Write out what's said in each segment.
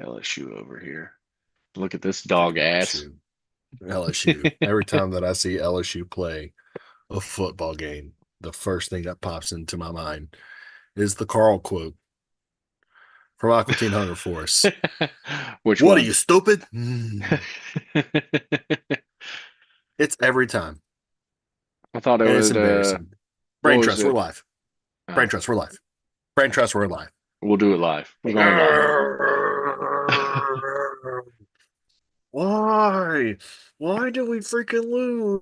LSU over here. Look at this dog Freaking ass. LSU. LSU. Every time that I see LSU play a football game, the first thing that pops into my mind is the Carl quote from Aqua Teen Hunger Force. Which What are one? you, stupid? It's every time. I thought it And it's would. embarrassing. What Brain was trust, we're it? live. Oh, Brain trust, we're live. Brain trust, we're live. we'll do it live. We're going live. Why? Why do we freaking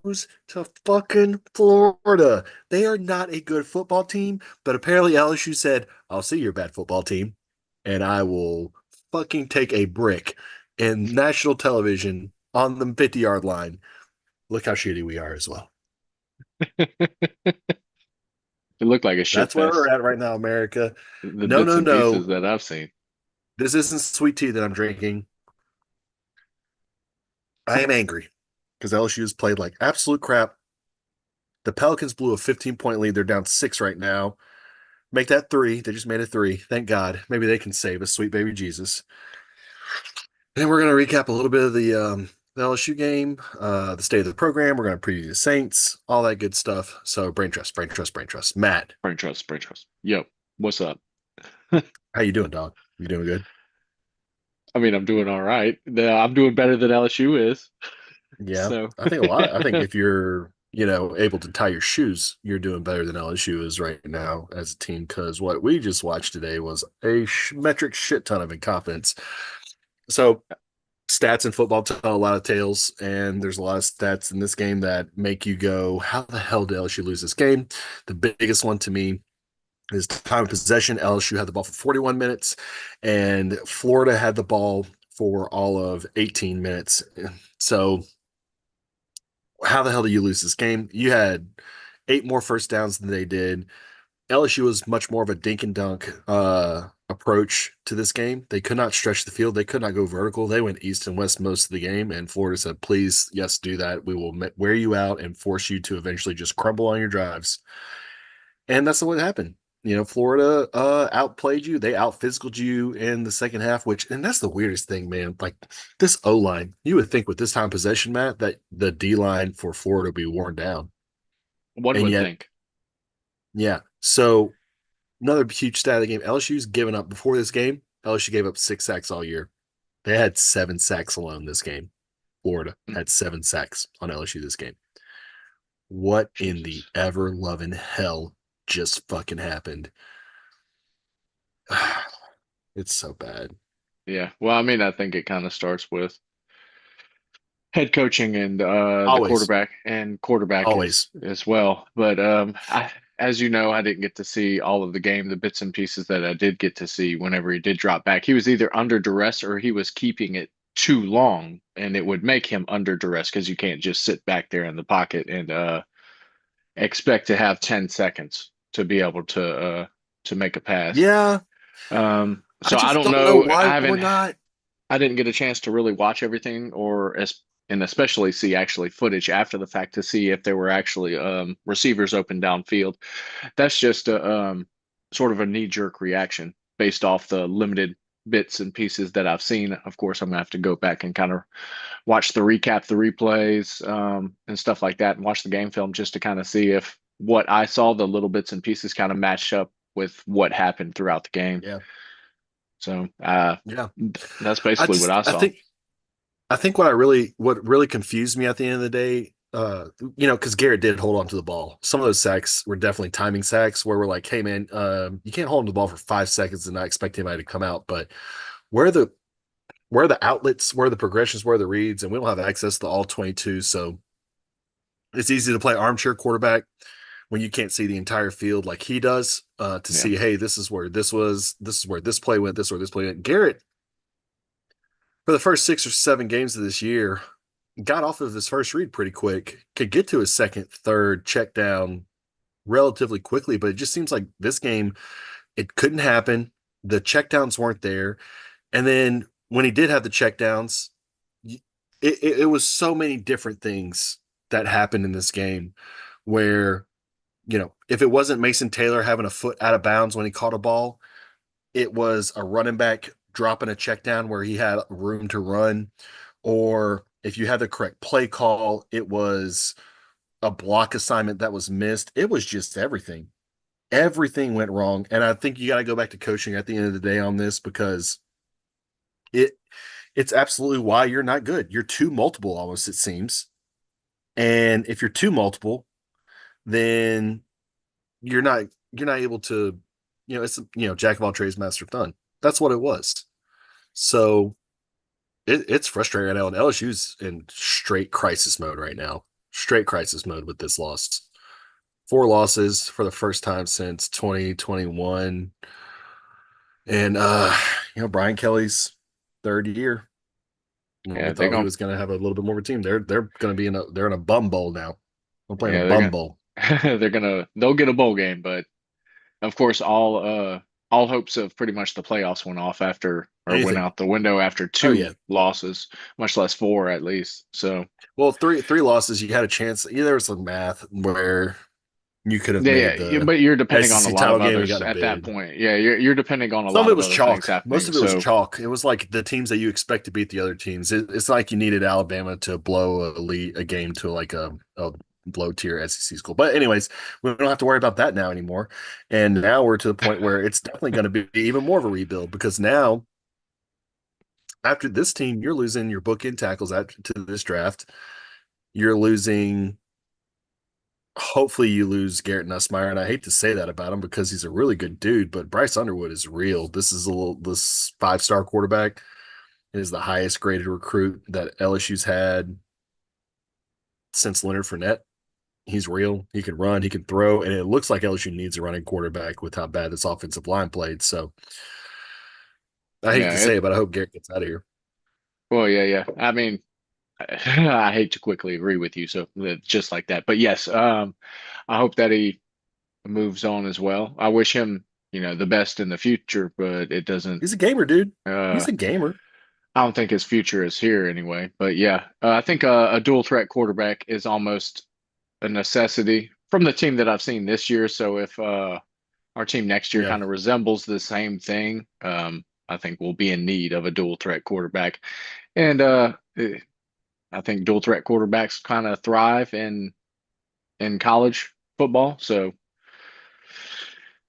lose to fucking Florida? They are not a good football team, but apparently LSU said, I'll see your bad football team, and I will fucking take a brick in national television on the 50-yard line. Look how shitty we are as well. It looked like a shit That's where we're fest. at right now, America. The No, bits no, and pieces no. that I've seen. This isn't sweet tea that I'm drinking. I am angry because LSU has played like absolute crap. The Pelicans blew a 15-point lead. They're down six right now. Make that three. They just made it three. Thank God. Maybe they can save us, sweet baby Jesus. And we're going to recap a little bit of the LSU game, the state of the program. We're going to preview the Saints, all that good stuff. So brain trust, brain trust, brain trust. Matt, Brain trust, brain trust. Yo, what's up? how you doing, dog? You doing good? I mean, I'm doing all right. I'm doing better than LSU is. Yeah, So, I think a lot. I think if you're, able to tie your shoes, you're doing better than LSU is right now as a team. Because what we just watched today was a metric shit ton of incompetence. So stats in football tell a lot of tales, and there's a lot of stats in this game that make you go, "How the hell did LSU lose this game?" The biggest one to me is time of possession. LSU had the ball for 41 minutes, and Florida had the ball for all of 18 minutes. So how the hell do you lose this game? You had eight more first downs than they did. LSU was much more of a dink and dunk approach to this game. They could not stretch the field. They could not go vertical. They went east and west most of the game, and Florida said, "Please, yes, do that. We will wear you out and force you to eventually just crumble on your drives." And that's what happened. Florida outplayed you. They out physicaled you in the second half, and that's the weirdest thing, man. Like this O line, you would think with this time possession, Matt, that the D line for Florida would be worn down. one And would yet, think. yeah. So another huge stat of the game. LSU's given up before this game. LSU gave up 6 sacks all year. They had 7 sacks alone this game. Florida Mm, had 7 sacks on LSU this game. What in the Jesus. ever loving hell just fucking happened? It's so bad. Yeah. Well, I mean, I think it kind of starts with head coaching and the Always, quarterback always. as well. But as you know, I didn't get to see all of the game. The bits and pieces that I did get to see whenever he did drop back, he was either under duress or he was keeping it too long, and it would make him under duress because you can't just sit back there in the pocket and expect to have 10 seconds to be able to make a pass. Yeah, I So I just don't don't know know. why we're not. I didn't get a chance to really watch everything and especially see actually footage after the fact to see if there were actually receivers open downfield. That's just a sort of a knee-jerk reaction based off the limited bits and pieces that I've seen. Of course, I'm gonna have to go back and kind of watch the replays, and stuff like that, and watch the game film just to kind of see if what I saw, the little bits and pieces, kind of match up with what happened throughout the game. Yeah, So yeah. that's I basically what just, I I saw. think I think what really confused me at the end of the day, because Garrett did hold on to the ball. Some of those sacks were definitely timing sacks where we're like, hey man, you can't hold on to the ball for 5 seconds and not expect anybody to come out. But where are the where are the outlets, where are the progressions, where are the reads, and we don't have access to all 22. So it's easy to play armchair quarterback when you can't see the entire field like he does, to Yeah. see, hey, this is where this was, this is where this play went, this is where this play went. Garrett, for the first 6 or 7 games of this year, got off of his first read pretty quick, could get to his second, third check down relatively quickly, but it just seems like this game, it couldn't happen. The checkdowns weren't there. And then when he did have the checkdowns, it was so many different things that happened in this game where, if it wasn't Mason Taylor having a foot out of bounds when he caught a ball, it was a running back dropping a check down where he had room to run, or if you had the correct play call, it was a block assignment that was missed. It was just everything. Everything went wrong. And I think you got to go back to coaching at the end of the day on this, because it it's absolutely why you're not good. You're too multiple almost, it seems. And if you're too multiple, then you're not able to, it's jack of all trades, master of none. That's what it was. So it's frustrating right now, and LSU's in straight crisis mode right now. Straight crisis mode with this loss. 4 losses for the first time since 2021. And Brian Kelly's 3rd year. Yeah, We they're thought he going. was gonna have a little bit more of a team. They're gonna be they're in a bum bowl now. We're playing a Yeah, bum bowl. they'll get a bowl game, but of course, all hopes of pretty much the playoffs went off after or went Anything. out the window after Oh 2 yeah. losses, much less 4 at least. So Well, three losses, you had a chance. Yeah, there was some math where you could have yeah, made yeah, the but you're depending on a SEC lot title of game and others got a at that bid. point. Yeah, you're depending on a Some of lot it of was other things chalk. Most happening. of it was So chalk. It was like the teams that you expect to beat the other teams. It's like you needed Alabama to blow a game to like a low tier SEC school. But anyways, we don't have to worry about that now anymore. And now we're to the point where it's definitely going to be even more of a rebuild, because now after this team, you're losing your bookend tackles to this draft. You're losing. Hopefully, you lose Garrett Nussmeier, and I hate to say that about him because he's a really good dude. But Bryce Underwood is real. This 5-star quarterback is the highest graded recruit that LSU's had since Leonard Fournette. He's real. He can run. He can throw, and it looks like LSU needs a running quarterback with how bad this offensive line played. So I hate yeah, to say it, but I hope Garrett gets out of here. well, yeah. I mean, I hate to quickly agree with you, so just like that. But yes, I hope that he moves on as well. I wish him, the best in the future, but it doesn't. He's a gamer, dude. Uh, He's a gamer. I don't think his future is here anyway. But yeah, I think a dual threat quarterback is almost a necessity from the team that I've seen this year. So if our team next year Yeah. kind of resembles the same thing, I think we'll be in need of a dual threat quarterback. And I think dual threat quarterbacks kind of thrive in college football. So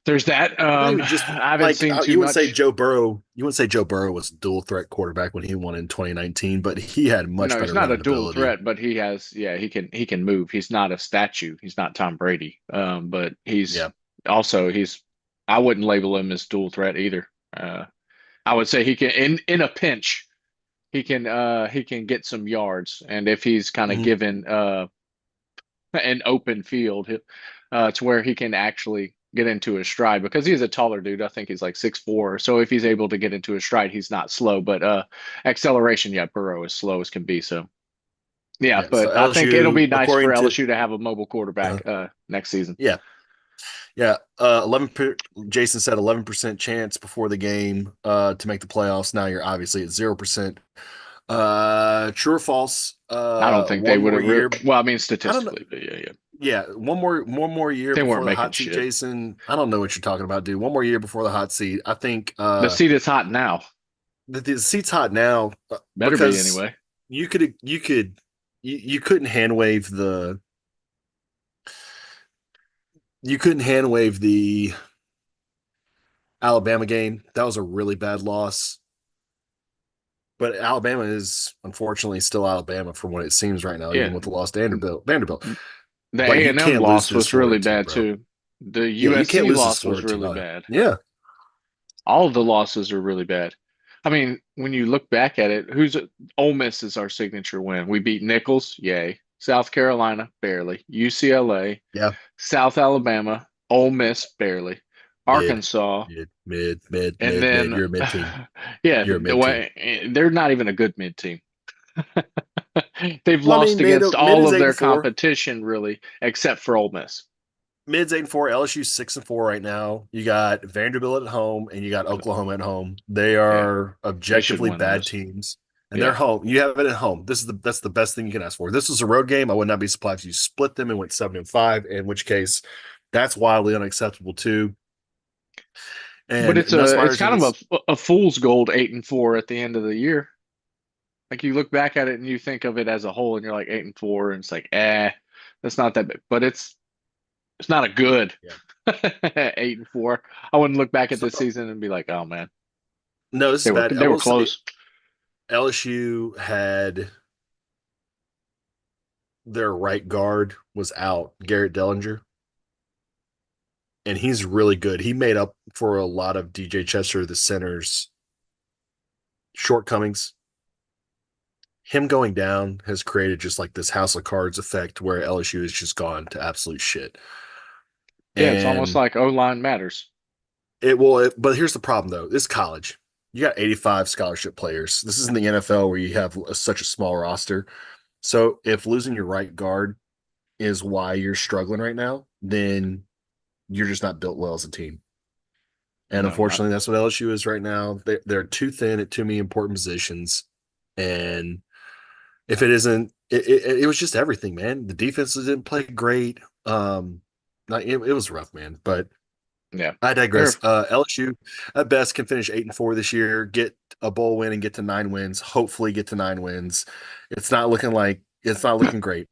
there's that. Not even just I haven't like seen too you wouldn't say much. Joe Burrow. You wouldn't say Joe Burrow was a dual threat quarterback when he won in 2019, but he had much No, he's better not a running dual ability. threat, but he has, yeah, he can move. He's not a statue. He's not Tom Brady. But Yeah. he's I wouldn't label him as dual threat either. I would say he can in a pinch, he can get some yards. And if he's kind of Hmm. given an open field to where he can actually get into his stride, because he's a taller dude. I think he's like 6'4". So if he's able to get into his stride, he's not slow. But acceleration, yeah, Burrow is slow as can be. So yeah, Yeah. So but I think it'll LSU, be nice for according to LSU to have a mobile uh, quarterback next season. yeah, yeah, 11. Jason said 11% chance before the game to make the playoffs. Now you're obviously at 0%. True or false? I don't think they One would more have really. year. Well, I mean, I don't know. statistically, but yeah. Yeah, one more year They weren't before the making hot seat, shit. Jason. I don't know what you're talking about, dude. One more year before the hot seat. I think The seat is hot now. the seat's hot now Better be because anyway. you could you couldn't hand wave the Alabama game. That was a really bad loss. But Alabama is unfortunately still Alabama from what it seems right now, even Yeah, with the loss to Vanderbilt. the But you A&M can't lose loss to a was really Florida team, bad bro. too. The Yeah, you can't USC lose this loss was Florida team. really bad. Yeah. All of the losses are really bad. I mean, when you look back at it, Ole Miss is our signature win. We beat Nichols, yay. South Carolina, barely. UCLA, Yeah. South Alabama, Ole Miss, barely. Mid, Arkansas, and mid. then You're a mid team. yeah, You're a mid team. they're not even a good mid team. They've Well, I lost mean, against mid all is of eight their and four. competition, really, except for Ole Miss. Mid's 8-4. LSU 6-4 right now. You got Vanderbilt at home and you got Oklahoma at home. They Yeah, are they should objectively win bad those. teams. And they're Yeah, home. You have it at home. That's the best thing you can ask for. This was a road game. I would not be surprised if you split them and went 7-5, in which case that's wildly unacceptable too. But And it's Nussmeyer's going kind to get. of a fool's gold 8-4 at the end of the year. Like you look back at it and you think of it as a whole, and you're like 8-4, and it's like, that's not that big. But it's not a good Yeah. 8-4. I wouldn't look back at So this season and be like, oh man, no, this is bad. I they were will say close. LSU had their right guard was out, Garrett Dellinger, and he's really good. He made up for a lot of DJ Chester, the center's shortcomings. Him going down has created just like this house of cards effect where LSU has just gone to absolute shit. Yeah, it's almost And like O line matters. but here's the problem though. This college, you got 85 scholarship players. This isn't the NFL where you have such a small roster. So if losing your right guard is why you're struggling right now, then you're just not built well as a team. And No, not unfortunately, that's what LSU is right now. They're too thin at too many important positions. And if it isn't, it was just everything, man. The defenses didn't play great. It was rough, man. But yeah. I They're digress. LSU at best can finish 8-4 this year, get a bowl win, and get to 9 wins. Hopefully, get to 9 wins. It's not looking great.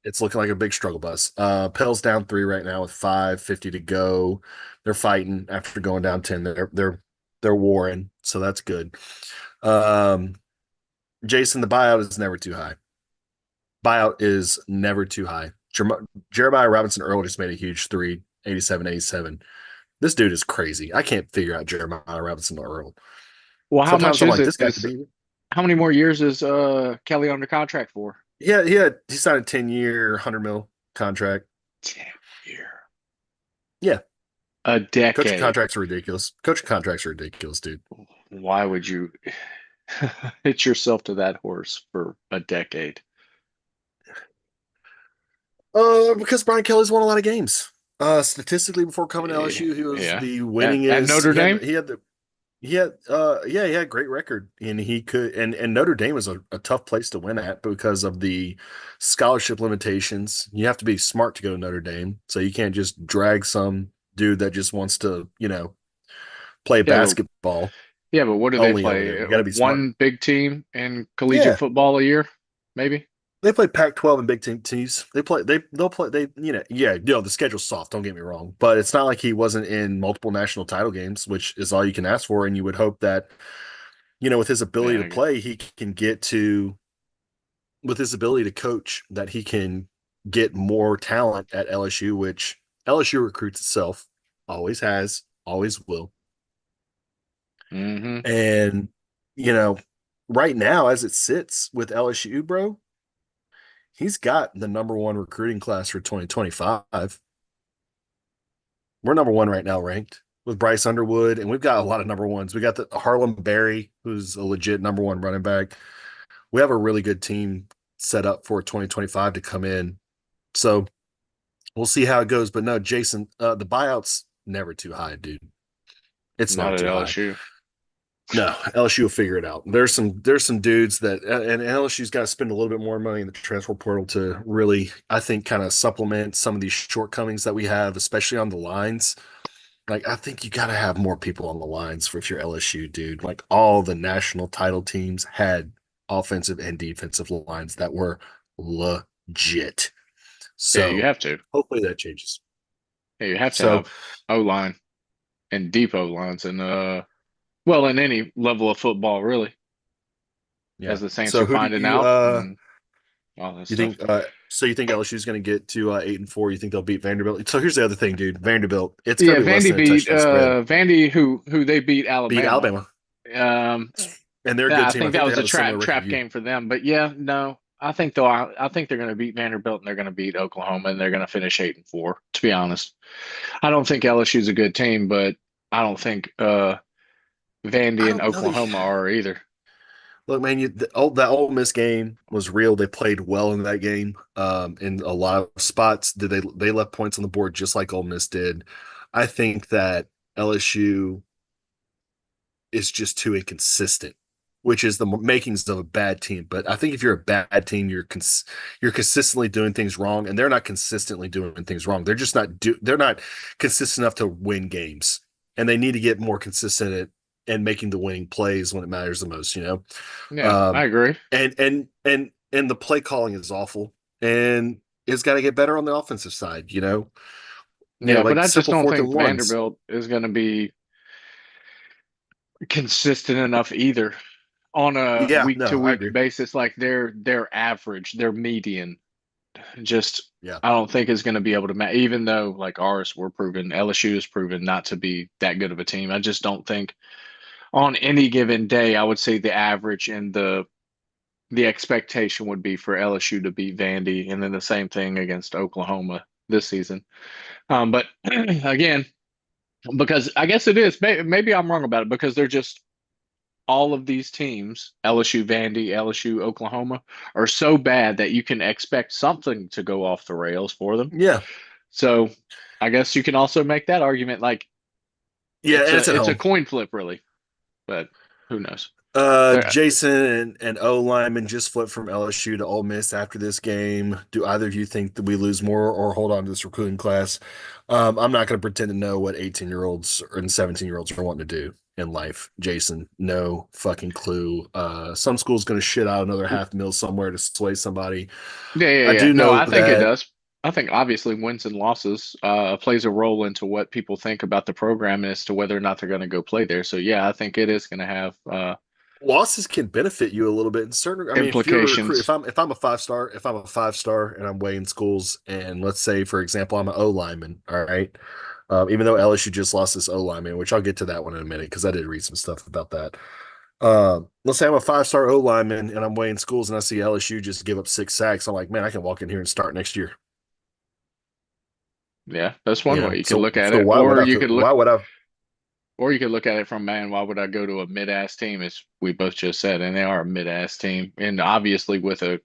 It's looking like a big struggle bus. Pell's down 3 right now with 5:50 to go. They're fighting after going down 10. They're warring, so that's good. Um, Jason, the buyout is never too high. Buyout is never too high. Jeremiah Robinson Earl just made a huge three, 87-87. This dude is crazy. I can't figure out Jeremiah Robinson Earl. well, how much Sometimes I'm is like, it? this guy could be. How many more years is Kelly under contract for? Yeah, he signed a 10-year, 100 mil contract. 10 year. Yeah, A coaching decade. contracts are ridiculous. Coaching contracts are ridiculous, dude. Why would you hit yourself to that horse for a decade? Because Brian Kelly's won a lot of games. Statistically, before coming to Eh, LSU, he was Yeah. the At winningest. Notre Dame? He had great record, and he could and Notre Dame is a tough place to win at because of the scholarship limitations. You have to be smart to go to Notre Dame, so you can't just drag some dude that just wants to play Yeah, but basketball what do they only over play? there. You got to be smart. One big team in collegiate Yeah, football a year, maybe? they play Pac-12 and Big Ten teams. They'll play the schedule's soft. Don't get me wrong, but it's not like he wasn't in multiple national title games, which is all you can ask for. And you would hope that with his ability Yeah, to play, he can get to with his ability to coach that he can get more talent at LSU, which LSU recruits itself, always has, always will. mm-hmm. And you know, right now as it sits with LSU, bro, he's got the number one recruiting class for 2025. We're number one right now, ranked with Bryce Underwood, and we've got a lot of number ones. We got the Harlem Berry, who's a legit number one running back. We have a really good team set up for 2025 to come in. So we'll see how it goes. But no, Jason, the buyout's never too high, dude. It's Not never at too high. LSU. No, LSU will figure it out. There's some dudes that and LSU's got to spend a little bit more money in the transfer portal to really, I think, kind of supplement some of these shortcomings that we have, especially on the lines. Like, I think you got to have more people on the lines for if you're LSU, dude. Like, all the national title teams had offensive and defensive lines that were legit. Yeah, you So have to. hopefully that changes. Yeah, you have to So have O line and deep O lines, and well, in any level of football, really, yeah. as the Saints So are who do finding you out and all that you stuff. think you think LSU is going to get to 8-4? You think they'll beat Vanderbilt? So here's the other thing, dude. Vanderbilt, it's going Yeah, to be less Vandy than a beat touchdown spread. Vandy, who they beat Beat Alabama. Alabama, Um, and they're a yeah, good I team. I think think that they was a have a similar record trap to you. game for them. But yeah, no, I think they're going to beat Vanderbilt and they're going to beat Oklahoma and they're going to finish 8-4. To be honest, I don't think LSU's a good team, but I don't think I Vandy and don't know. Oklahoma are either. Look, man, that Ole Miss game was real. They played well in that game. In a lot of spots, did they left points on the board just like Ole Miss did. I think that LSU is just too inconsistent, which is the makings of a bad team. But I think if you're a bad team, you're consistently doing things wrong, and they're not consistently doing things wrong. They're just not they're not consistent enough to win games. and they need to get more consistent at and making the winning plays when it matters the most. Yeah, I Um, agree. and the play calling is awful, and it's got to get better on the offensive side. Yeah, but Like I just simple don't fourth and think ones. Vanderbilt is going to be consistent enough either on a Yeah, week to no, I week agree. basis. Like their average, their median, just Yeah, I don't think is going to be able to match. Even though like ours were proven, LSU is proven not to be that good of a team. I just don't think on any given day, I would say the average and the expectation would be for LSU to beat Vandy, and then the same thing against Oklahoma this season. But again, because I guess it is. Maybe I'm wrong about it because they're just all of these teams, LSU, Vandy, LSU, Oklahoma, are so bad that you can expect something to go off the rails for them. yeah, So I guess you can also make that argument like yeah, and it's at it's a home. coin flip really, but who knows? There, Jason and O Lyman just flipped from LSU to Ole Miss after this game. Do either of you think that we lose more or hold on to this recruiting class? I'm not going to pretend to know what 18-year-olds and 17-year-olds are wanting to do in life. Jason, no fucking clue. Some school's going to shit out another half mil somewhere to sway somebody. I yeah. do No, know I think it that. does. I think obviously wins and losses plays a role into what people think about the program as to whether or not they're going to go play there. So yeah, I think it is going to have Losses can benefit you a little bit in certain. I mean, if you're a recruit, implications. if I'm a 5 star and I'm weighing schools, and let's say, for example, I'm an O lineman, all right. Even though LSU just lost this O lineman, which I'll get to that one in a minute because I did read some stuff about that. Let's say I'm a 5 star O lineman and I'm weighing schools and I see LSU just give up 6 sacks. I'm like, man, I can walk in here and start next year. Yeah, that's one way you could So look at so it, why would I? Why would I? or you could look at it from, man, why would I go to a mid-ass team, as we both just said, and they are a mid-ass team, and obviously with a Yeah.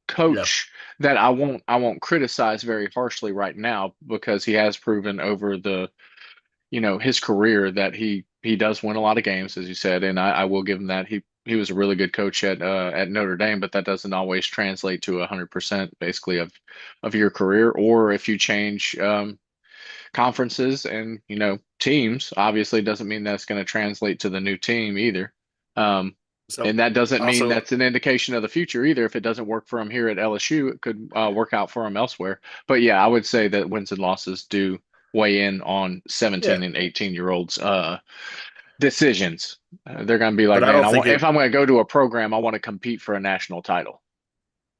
coach that I won't criticize very harshly right now because he has proven over his career that he does win a lot of games, as you said, and I will give him that. He was a really good coach at Notre Dame, but that doesn't always translate to 100% basically of your career. Or if you change conferences and teams, obviously doesn't mean that's going to translate to the new team either. Um, So and that doesn't mean also, that's an indication of the future either. If it doesn't work for him here at LSU, it could work out for him elsewhere. But yeah, I would say that wins and losses do weigh in on yeah, 17 and 18 year olds decisions. They're going to be but like, I man, don't think if it. I'm going to go to a program, I want to compete for a national title,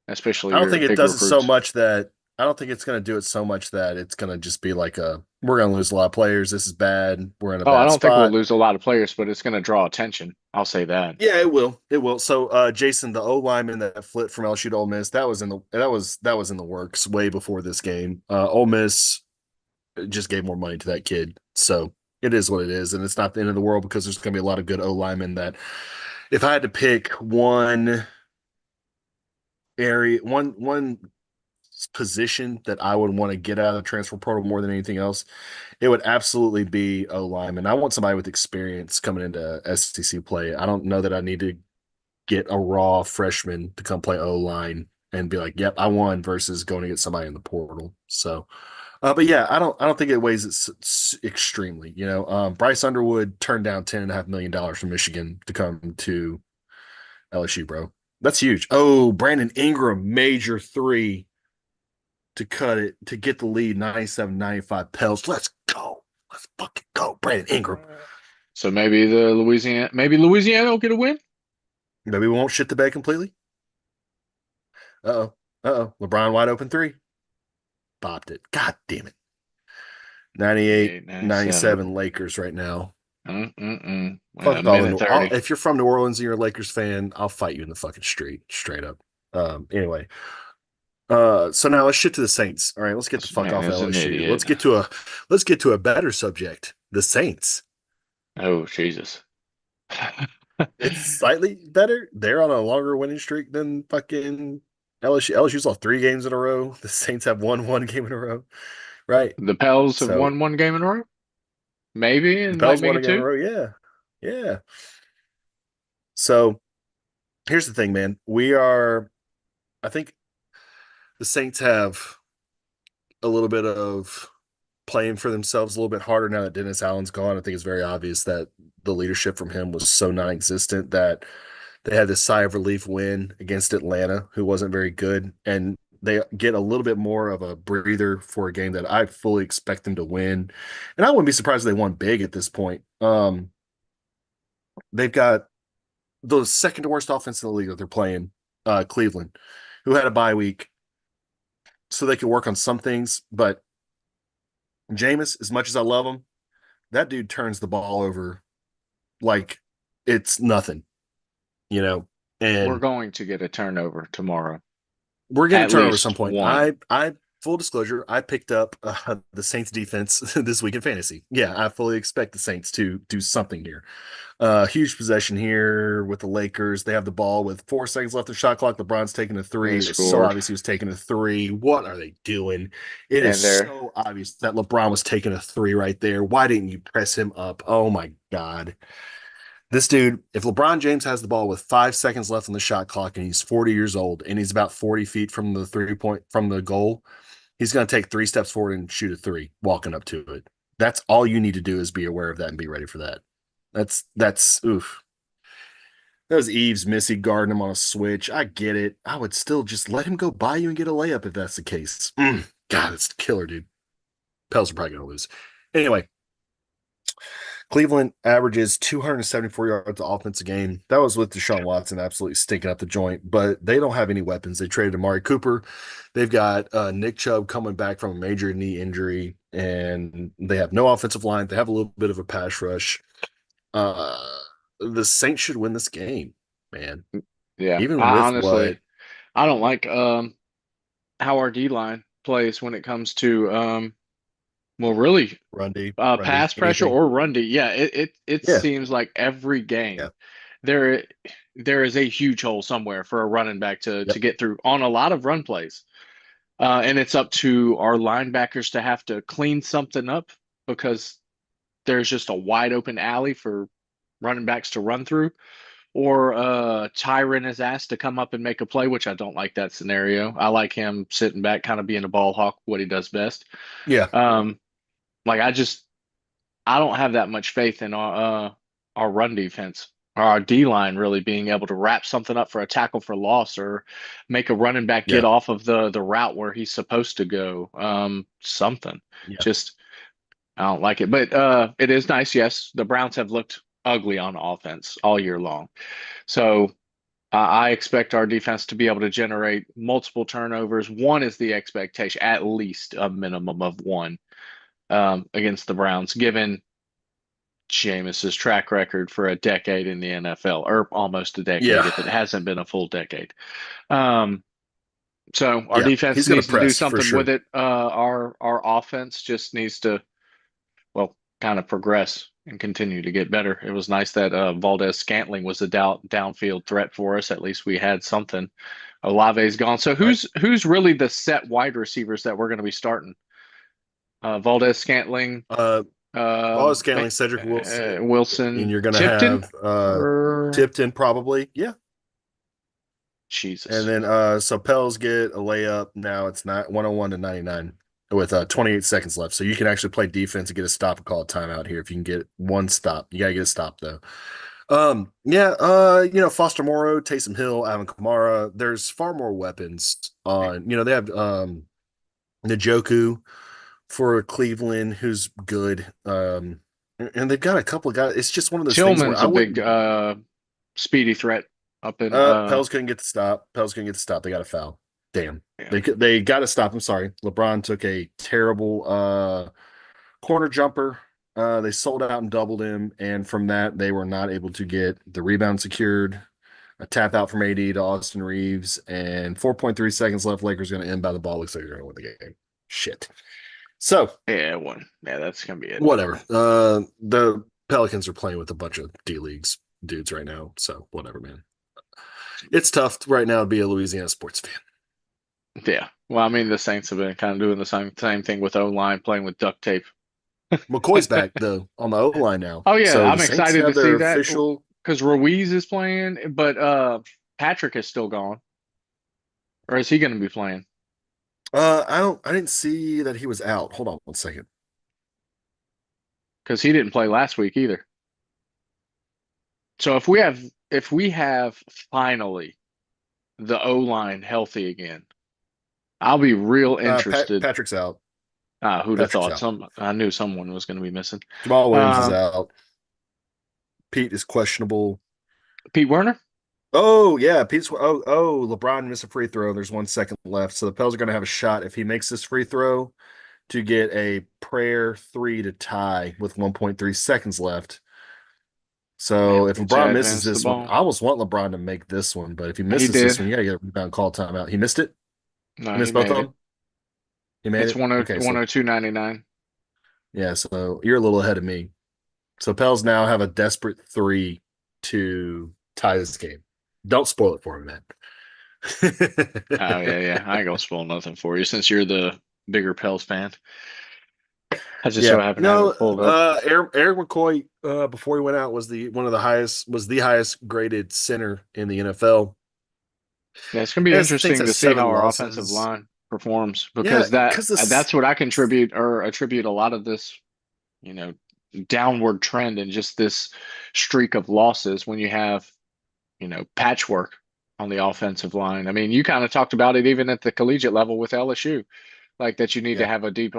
especially I don't your think it big does it so recruits. much that I don't think it's going to do it so much that it's going to just be like we're going to lose a lot of players. This is bad. We're in a Oh, I bad don't think we'll spot. lose a lot of players, but it's going to draw attention. I'll say that. Yeah, it will. It will. So, Jason, the O lineman that flipped from LSU to Ole Miss, that was in the works way before this game. Ole Miss just gave more money to that kid, so it is what it is, and it's not the end of the world because there's going to be a lot of good O linemen that. If I had to pick one area, one position that I would want to get out of the transfer portal more than anything else, it would absolutely be O lineman. I want somebody with experience coming into SEC play. I don't know that I need to get a raw freshman to come play O line and be like, "Yep, I won," versus going to get somebody in the portal. So, but yeah, I don't think it weighs extremely. Bryce Underwood turned down $10.5 million from Michigan to come to LSU, bro. That's huge. Oh, Brandon Ingram, major three to cut it to get the lead 97-95 Pels. Let's go. Let's fucking go. Brandon Ingram. So maybe Louisiana will get a win. Maybe we won't shit the bed completely. Uh-oh. Uh-oh. LeBron wide open three. Bopped it. God damn it. 98, 98, 97. 97 Lakers right now. A Fuck all the minute New. 30. If you're from New Orleans and you're a Lakers fan, I'll fight you in the fucking street, straight up. Anyway, so now let's shit to the Saints. All right, let's get the This fuck man off is an LSU. idiot. Let's get to a better subject. The Saints. Oh, Jesus. It's slightly better. They're on a longer winning streak than fucking LSU. LSU's lost 3 games in a row. The Saints have won one game in a row. Right. The Pels have So won one game in a row. Maybe, the and might Pels make won a it game in a two. row. Yeah. Yeah. So here's the thing, man. I think the Saints have a little bit of playing for themselves a little bit harder now that Dennis Allen's gone. I think it's very obvious that the leadership from him was so non-existent that they had this sigh of relief win against Atlanta, who wasn't very good, and they get a little bit more of a breather for a game that I fully expect them to win. And I wouldn't be surprised if they won big at this point. They've got the second worst offense in the league that they're playing, Cleveland, who had a bye week, so they could work on some things. But Jameis, as much as I love him, that dude turns the ball over like it's nothing, you know. We're And going to get a turnover tomorrow. we're getting a At turnover at some least point. one. I full disclosure, I picked up the Saints defense this week in fantasy. Yeah, I fully expect the Saints to do something here. Huge possession here with the Lakers. They have the ball with 4 seconds left of shot clock. LeBron's taking a They three. It's so scored. obvious he was taking a three. What are they doing? It is And they're so obvious that LeBron was taking a three right there. Why didn't you press him up? Oh my God. This dude, if LeBron James has the ball with 5 seconds left on the shot clock and he's 40 years old and he's about 40 feet from the 3 point from the goal, he's going to take 3 steps forward and shoot a three walking up to it. That's all you need to do is be aware of that and be ready for that. That's oof. That was Eves Missy guarding him on a switch. I get it. I would still just let him go by you and get a layup if that's the case. God, it's killer, dude. Pels are probably going to lose. Anyway, Cleveland averages 274 yards of offense a game. That was with Deshaun Watson absolutely stinking up the joint, but they don't have any weapons. They traded Amari Cooper. They've got Nick Chubb coming back from a major knee injury, and they have no offensive line. They have a little bit of a pass rush. Uh, the Saints should win this game, man. yeah. Even I with honestly what I don't like how our D line plays when it comes to well really Rundy, pass pressure anything. or run D. Yeah, it Yeah, seems like every yeah, game there there is a huge hole somewhere for a running back to yep, get through on a lot of run plays. And it's up to our linebackers to have to clean something up because there's just a wide open alley for running backs to run through, or Tyron is asked to come up and make a play, which I don't like that scenario. I like him sitting back, kind of being a ball hawk, what he does best. yeah, Um, like I don't have that much faith in our run defense, or our D line really being able to wrap something up for a tackle for loss or make a running back get yeah, off of the route where he's supposed to go. Something. yeah, Just I don't like it. But it is nice. Yes, the Browns have looked ugly on offense all year long. So I expect our defense to be able to generate multiple turnovers. One is the expectation, at least a minimum of one against the Browns, given Jameis's track record for a decade in the NFL, or almost a decade yeah, if it hasn't been a full decade. Um, so our yeah. defense He's gonna needs to do press for something with sure. it. Our offense just needs to, well, kind of progress and continue to get better. It was nice that Valdez Scantling was a downfield threat for us. At least we had something. Olave's gone. So Right. who's really the set wide receivers that we're going to be starting? Valdez Scantling, Uh, Wallace um, Scantling, Cedric Wilson, and Wilson, you're going to Tipton, have or Tipton probably. Yeah. And Jesus. then so Pels get a layup. Now it's not 101 to 99 with 28 seconds left. So you can actually play defense and get a stop and call a timeout here if you can get one stop. You got to get a stop though. Yeah, Foster Moreau, Taysom Hill, Alvin Kamara. There's far more weapons on, they have Njoku for Cleveland, who's good. And they've got a couple of guys. It's just one of those things where Tillman's I a big wouldn't. speedy threat up in Pels couldn't get the stop. Pels couldn't get the stop. They got a foul. Damn. yeah. They got to stop. I'm sorry. LeBron took a terrible corner jumper. They sold out and doubled him, and from that they were not able to get the rebound secured. A tap out from AD to Austin Reeves, and 4.3 seconds left. Lakers going to end by the ball. Looks like they're going to win the game. Shit. So Yeah, one. Yeah, that's gonna be it. whatever. The Pelicans are playing with a bunch of D leagues dudes right now. So whatever, man. It's tough right now to be a Louisiana sports fan. Yeah. Well, I mean, the Saints have been kind of doing the same thing with O line, playing with duct tape. McCoy's back though on the O line now, Oh yeah, so the I'm Saints excited to have see their that official. because Ruiz is playing, but Patrick is still gone, or is he going to be playing? I didn't see that he was out. Hold on one second. because he didn't play last week either. So if we have finally the O line healthy again, I'll be real interested. Patrick's out. Who'd have Patrick's thought? out. I knew someone was going to be missing. Jamal Williams is Um, out. Pete is questionable. Pete Werner. Oh yeah, Pete's. LeBron missed a free throw. There's 1 second left, so the Pels are going to have a shot if he makes this free throw to get a prayer three to tie with 1.3 seconds left. So if Man, to LeBron misses advance the this one, ball. I almost want LeBron to make this one, but if he He misses this did. one, you got to get a rebound call timeout. He missed it. No, He he missed both made of it. them. He made It's it. Okay, so 102.99. yeah, so you're a little ahead of me. So Pels now have a desperate three to tie this game. Don't spoil it for me, man. Oh yeah, yeah. I ain't gonna spoil nothing for you since you're the bigger Pels fan. I just so Yeah, happen to have it pulled up. Eric McCoy, before he went out, was the highest graded center in the NFL. Yeah, it's gonna be And Saints interesting to has see how seven our offensive losses. line performs Yeah, because because this, that's what I contribute or attribute a lot of this, you know, downward trend and just this streak of losses when you have, patchwork on the offensive line. I mean, you kind of talked about it even at the collegiate level with LSU, like that you need to yeah, have a deep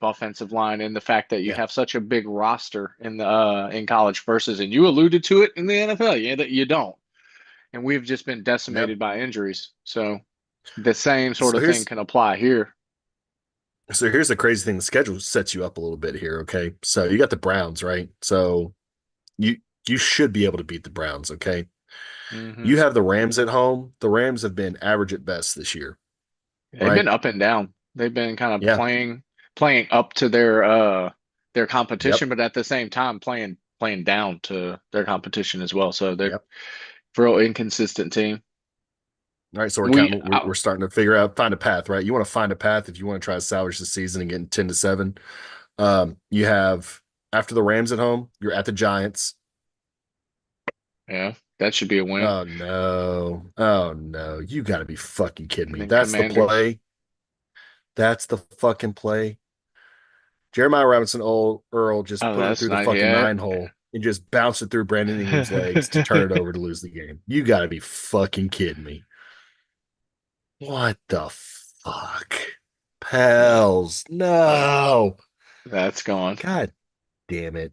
offensive line, and the fact that you yeah, have such a big roster in college versus, and you alluded to it in the NFL, yeah, that you don't, and we've just been yeah. decimated by injuries. So the same sort So of thing here's can apply here. so here's the crazy thing. The schedule sets you up a little bit here. Okay, so you got the Browns, right? So you you should be able to beat the Browns. Okay, Hmm. you have the Rams at home. The Rams have been average at best this year, They've right? been up and down. They've been kind of Yeah. playing up to their Yep. competition, but at the same time playing down to their competition as well. So they're Yep. a real inconsistent team. All right, so we're We counting. We're starting to figure out find a path, right? You want to find a path if you want to try to salvage the season and get 10-7. You have after the Rams at home, you're at the Giants. Yeah, that should be a win. Oh no. Oh no. You got to be fucking kidding And me. then That's the Commanders. play. That's the fucking play. Jeremiah Robinson old Earl just Oh, put it that's through the nice. fucking Yeah. nine hole and just bounced it through Brandon Ingram's legs to turn it over to lose the game. You got to be fucking kidding me. What the fuck? Yeah, Pels. No. that's gone. God damn it.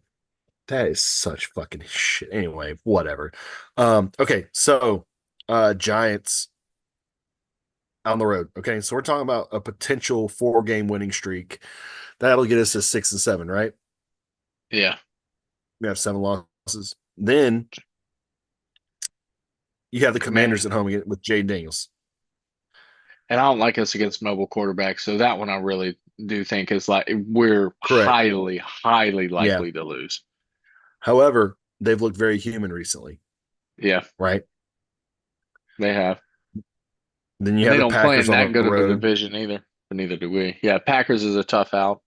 That is such fucking shit. Anyway, whatever. Okay, so Giants on the road. Okay, so we're talking about a potential 4 game winning streak. That'll get us to 6-7, right? Yeah. We have 7 losses. Then you have the Commanders Command at home again with Jay Daniels. and I don't like us against mobile quarterbacks, so that one I really do think is like we're Correct. highly, highly Yeah. likely to lose. However, they've looked very human recently, Yeah, right? they have. Then you And have they the don't play Packers in on that the good of a road. division either, but neither do we. Yeah, Packers is a tough out.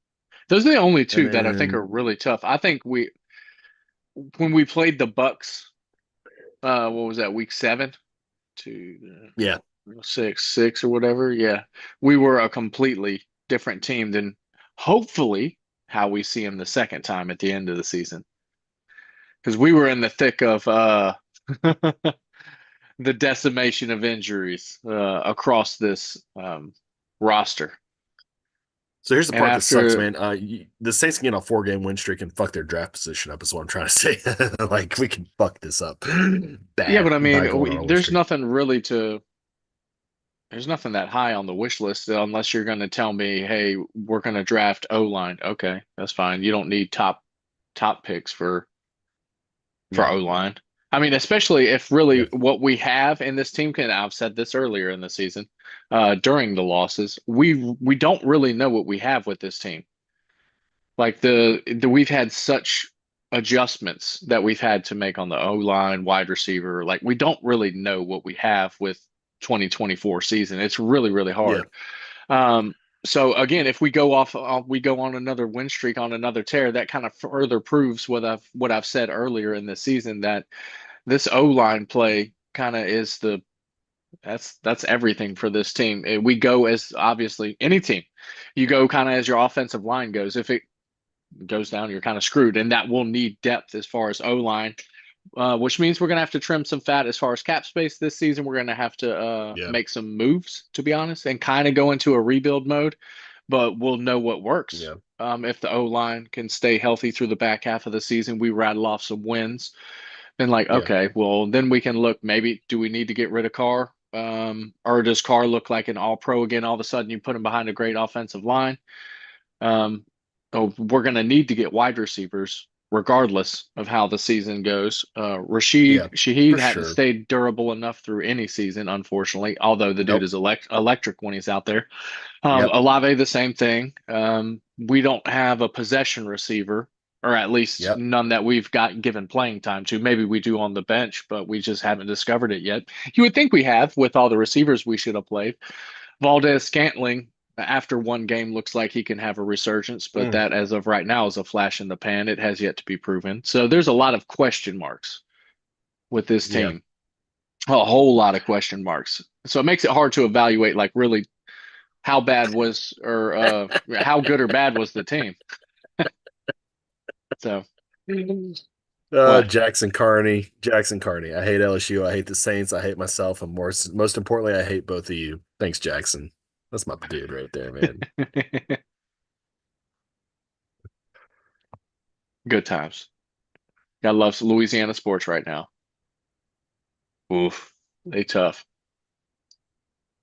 Those are the only And two that I think are then, really tough. I think when we played the Bucks, what was that, week 7 to yeah, 6 or whatever? Yeah, we were a completely different team than hopefully how we see them the second time at the end of the season. Because we were in the thick of the decimation of injuries across this roster. so here's the And part that sucks, after, man. The Saints can get on a 4 game win streak and fuck their draft position up, is what I'm trying to say. Like, we can fuck this up yeah, but bad I by mean, going on a win there's streak. nothing really there's nothing that high on the wish list unless you're going to tell me, hey, we're going to draft O line. Okay, that's fine. You don't need top picks for Yeah, O line. I mean, especially if really yeah, what we have in this team can. I've said this earlier in the season, during the losses, we don't really know what we have with this team. Like we've had such adjustments that we've had to make on the O line, wide receiver. Like we don't really know what we have with 2024 season. It's really, really yeah. hard. So again, if we go on another win streak on another tear, that kind of further proves what I've said earlier in the season, that this O line play kind of is that's everything for this team. We go as obviously any team, you go kind of as your offensive line goes. If it goes down, you're kind of screwed. And that will need depth as far as O line, which means we're going to have to trim some fat as far as cap space this season. We're going to have to Yeah. make some moves, to be honest, and kind of go into a rebuild mode. But we'll know what works. Yeah. If the O line can stay healthy through the back half of the season, we rattle off some wins. Then, like, Yeah. okay, well, then we can look. Maybe do we need to get rid of Carr, or does Carr look like an All Pro again? All of a sudden, you put him behind a great offensive line. Um, oh, we're going to need to get wide receivers regardless of how the season goes. Yeah. Rashid Shaheed For hadn't sure. stayed durable enough through any season, unfortunately, although the dude Nope. is electric when he's out there. Yep. Olave, the same thing. We don't have a possession receiver, or at least Yep. none that we've got given playing time to. Maybe we do on the bench, but we just haven't discovered it yet. You would think we have with all the receivers we should have played. Valdez Scantling, after one game, looks like he can have a resurgence, but Mm. that, as of right now, is a flash in the pan. It has yet to be proven. So there's a lot of question marks with this Yeah. team, a whole lot of question marks. So it makes it hard to evaluate, like, really how bad was, or how good or bad was the team. So what? Jackson Carney. Jackson Carney. I hate LSU. I hate the Saints. I hate myself. And most importantly, I hate both of you. Thanks, Jackson. That's my dude right there, man. Good times. Gotta love Louisiana sports right now. Oof, they tough.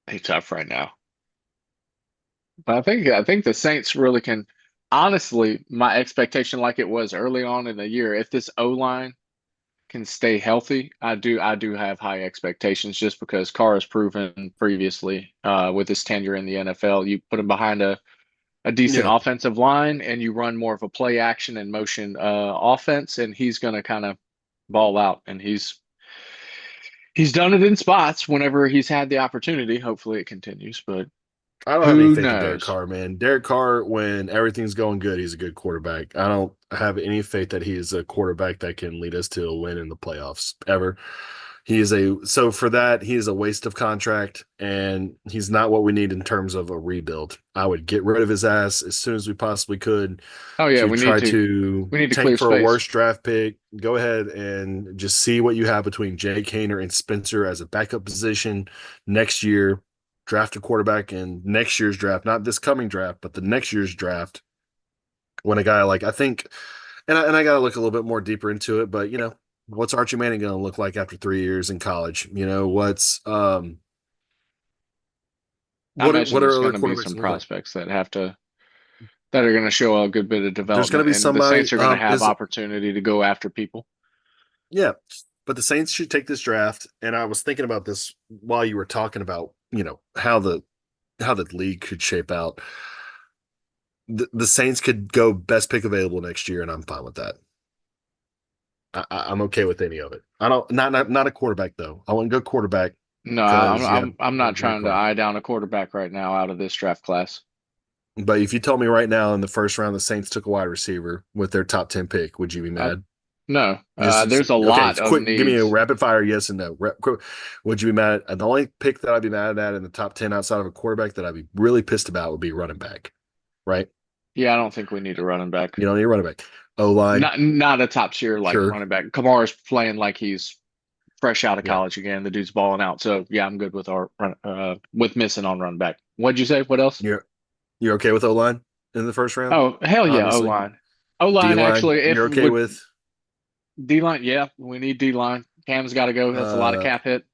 They tough right now. But I think the Saints really can. Honestly, my expectation, like it was early on in the year, if this O line can stay healthy, I do have high expectations just because Carr has proven previously, with his tenure in the NFL, you put him behind a decent Yeah. offensive line and you run more of a play action and motion offense, and he's going to kind of ball out. And he's done it in spots whenever he's had the opportunity. Hopefully it continues, but I don't have any who faith in Derek knows? Carr, man. Derek Carr, when everything's going good, he's a good quarterback. I don't have any faith that he is a quarterback that can lead us to a win in the playoffs ever. So for that, he is a waste of contract, and he's not what we need in terms of a rebuild. I would get rid of his ass as soon as we possibly could Oh yeah, to we need try to to we need to tank clear for a space. worse draft pick. Go ahead and just see what you have between Jake Hayner and Spencer as a backup position next year. Draft a quarterback in next year's draft, not this coming draft, but the next year's draft. When a guy like I think, and I got to look a little bit more deeper into it, but what's Archie Manning going to look like after 3 years in college? I imagine What are there's other going to be quarterbacks some going to look like? prospects that are going to show a good bit of There's going to development, be and the somebody. Saints are going to have Is opportunity to go after people. Yeah, but the Saints should take this draft. And I was thinking about this while you were talking about how the league could shape out. The Saints could go best pick available next year, and I'm fine with that. I'm okay with any of it. I don't not a quarterback though. I want to go quarterback No, because I'm you have not Derek trying to Carr. eye down a quarterback right now out of this draft class. But if you told me right now in the first round the Saints took a wide receiver with their top 10 pick, would you be I, mad? no, Just there's a okay. lot It's of quick. Give me a needs. rapid fire yes and no. Would you be mad? The only pick that I'd be mad at in the top 10 outside of a quarterback that I'd be really pissed about would be running back. Right? Yeah, I don't think we need a running back. You don't need a running back. O line, Not a top tier like sure. running back. Kamara's playing like he's fresh out of Yeah. college again. The dude's balling out. So yeah, I'm good with our with missing on run back. What'd you say? What else? You're okay with O line in the first round? Oh hell yeah, O Obviously. line. O D line line, actually, if you're okay would with D line, yeah, we need D line. Cam's got to go. That's a lot of uh cap hit.